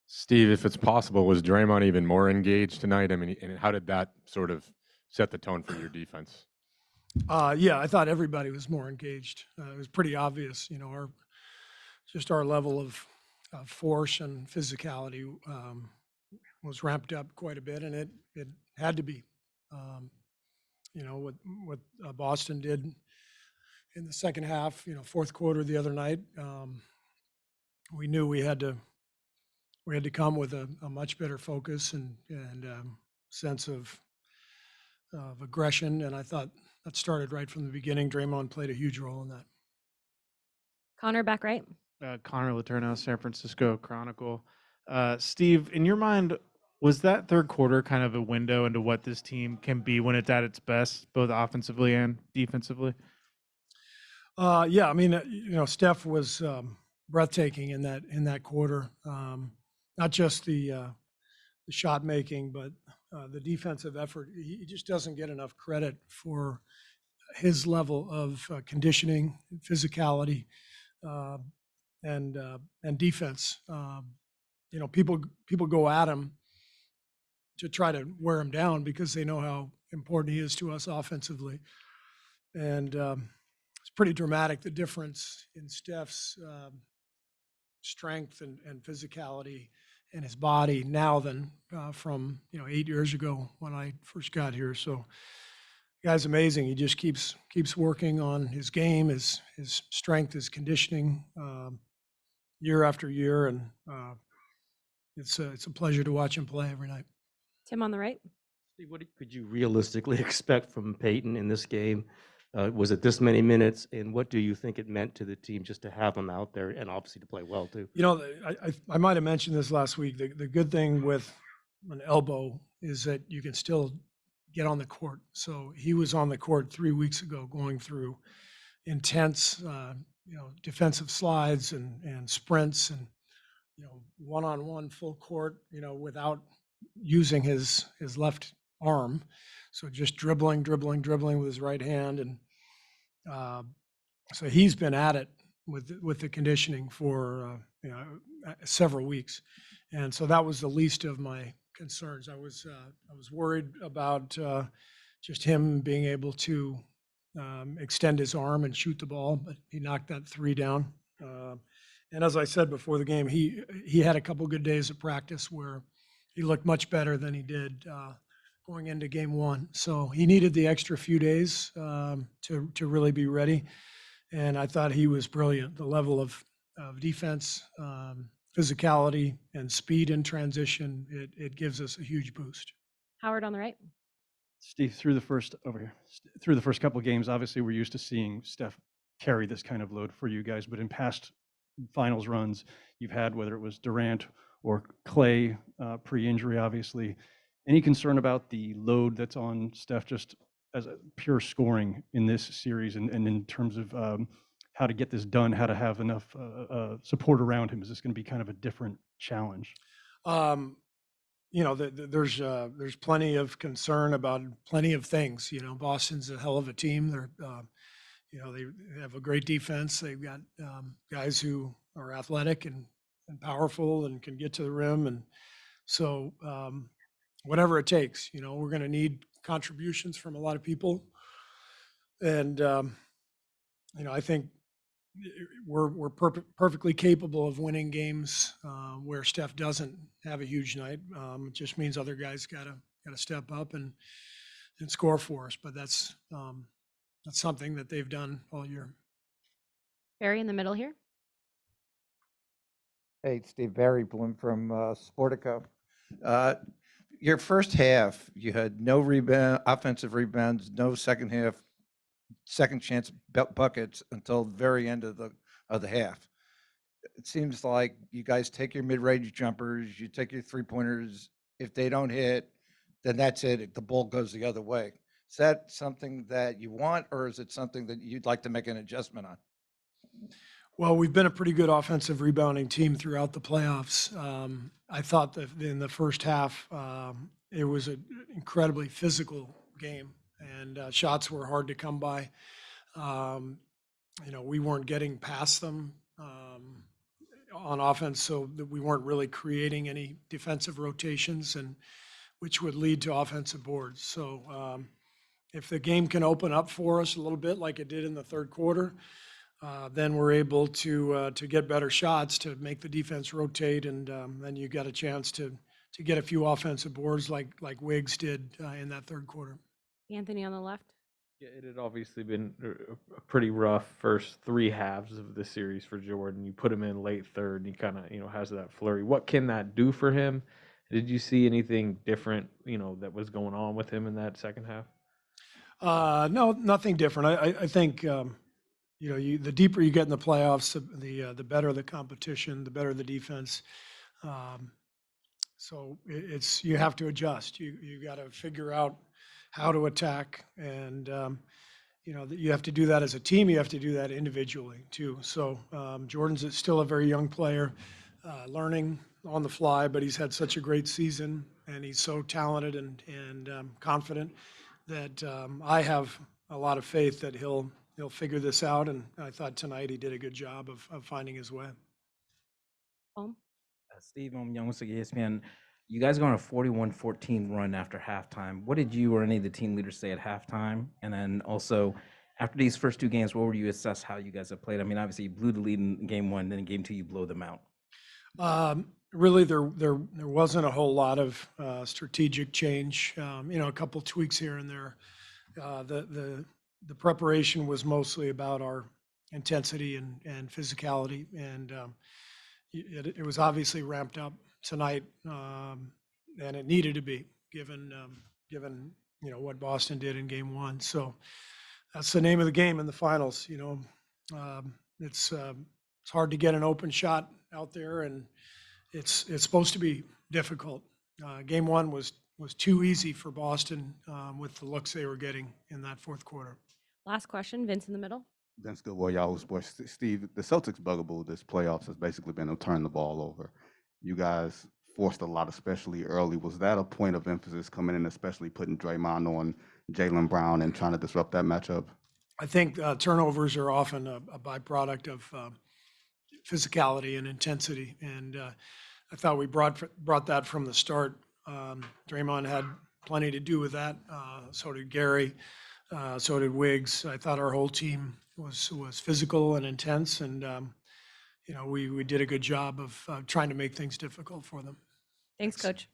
Steve, if it's possible, was Draymond even more engaged tonight? I mean, and how did that sort of set the tone for your defense? Yeah, I thought everybody was more engaged. It was pretty obvious, our level of force and physicality was ramped up quite a bit, and it had to be. Um, what Boston did in the second half, fourth quarter the other night, we knew we had to come with a much better focus and sense of aggression, and I thought that started right from the beginning. Draymond played a huge role in that. Connor back right. Connor Letourneau, San Francisco Chronicle. Steve, in your mind, was that third quarter kind of a window into what this team can be when it's at its best, both offensively and defensively? Yeah, I mean, Steph was breathtaking in that quarter. Not just the shot making, but the defensive effort. He just doesn't get enough credit for his level of conditioning, physicality, uh, and defense. People go at him to try to wear him down because they know how important he is to us offensively, and it's pretty dramatic, the difference in Steph's strength and physicality and his body now than from 8 years ago when I first got here. So, guy's amazing. He just keeps working on his game, his strength, his conditioning, year after year, and it's a pleasure to watch him play every night. Tim on the right. Steve, what could you realistically expect from Peyton in this game? Was it this many minutes? And what do you think it meant to the team just to have him out there and obviously to play well too? I might have mentioned this last week. The good thing with an elbow is that you can still get on the court. So he was on the court 3 weeks ago going through intense, defensive slides and sprints and, one-on-one full court, without using his left arm. So just dribbling with his right hand. And so he's been at it with the conditioning for, several weeks. And so that was the least of my concerns. I was worried about just him being able to extend his arm and shoot the ball, but he knocked that three down. And as I said before the game, he had a couple good days of practice where he looked much better than he did going into game one. So he needed the extra few days to really be ready. And I thought he was brilliant. The level of defense, physicality, and speed in transition, it gives us a huge boost. Howard on the right. Steve, through the first couple of games, obviously we're used to seeing Steph carry this kind of load for you guys, but in past finals runs you've had, whether it was Durant or Clay, pre-injury, obviously, any concern about the load that's on Steph just as a pure scoring in this series and in terms of how to get this done, how to have enough support around him? Is this going to be kind of a different challenge? There's plenty of concern about plenty of things. Boston's a hell of a team. They have a great defense. They've got guys who are athletic and powerful and can get to the rim. And so whatever it takes, we're going to need contributions from a lot of people. And, I think we're perfectly capable of winning games where Steph doesn't have a huge night. It just means other guys got to step up and score for us. But that's something that they've done all year. Barry in the middle here. Hey, Steve, Barry Bloom from Sportico. Your first half, you had no offensive rebounds, no second half, second chance buckets until the very end of the half. It seems like you guys take your mid-range jumpers, you take your three-pointers. If they don't hit, then that's it. The ball goes the other way. Is that something that you want, or is it something that you'd like to make an adjustment on? Well, we've been a pretty good offensive rebounding team throughout the playoffs. I thought that in the first half, it was an incredibly physical game, and shots were hard to come by. We weren't getting past them on offense so that we weren't really creating any defensive rotations, and which would lead to offensive boards. So if the game can open up for us a little bit like it did in the third quarter, then we're able to get better shots to make the defense rotate, and then you got a chance to get a few offensive boards like Wiggs did in that third quarter. Anthony on the left. Yeah, it had obviously been a pretty rough first three halves of the series for Jordan. You put him in late third, and he kind of, has that flurry. What can that do for him? Did you see anything different, that was going on with him in that second half? No, nothing different. I think the deeper you get in the playoffs, the better the competition, the better the defense. So it's you have to adjust. You got to figure out how to attack, and you have to do that as a team. You have to do that individually too. So Jordan's still a very young player, learning on the fly, but he's had such a great season, and he's so talented and confident that I have a lot of faith that he'll figure this out. And I thought tonight he did a good job of finding his way. Home. Steve, I'm Young with ESPN. You guys go on a 41-14 run after halftime. What did you or any of the team leaders say at halftime? And then also, after these first two games, what would you assess how you guys have played? I mean, obviously you blew the lead in game one, then in game two you blow them out. Really, there wasn't a whole lot of strategic change. A couple tweaks here and there. The preparation was mostly about our intensity and physicality, and it was obviously ramped up tonight, and it needed to be given what Boston did in game one. So that's the name of the game in the finals. It's hard to get an open shot out there, and it's supposed to be difficult. Game one was too easy for Boston with the looks they were getting in that fourth quarter. Last question, Vince in the middle. Vince Goodwell, Yahoo Sports. Steve, the Celtics' bugaboo this playoffs has basically been to turn the ball over. You guys forced a lot, especially early. Was that a point of emphasis coming in, especially putting Draymond on Jaylen Brown and trying to disrupt that matchup? I think turnovers are often a byproduct of physicality and intensity, and I thought we brought that from the start. Draymond had plenty to do with that. So did Gary. So did Wiggs. I thought our whole team was physical and intense, and we did a good job of trying to make things difficult for them. Thanks, Coach.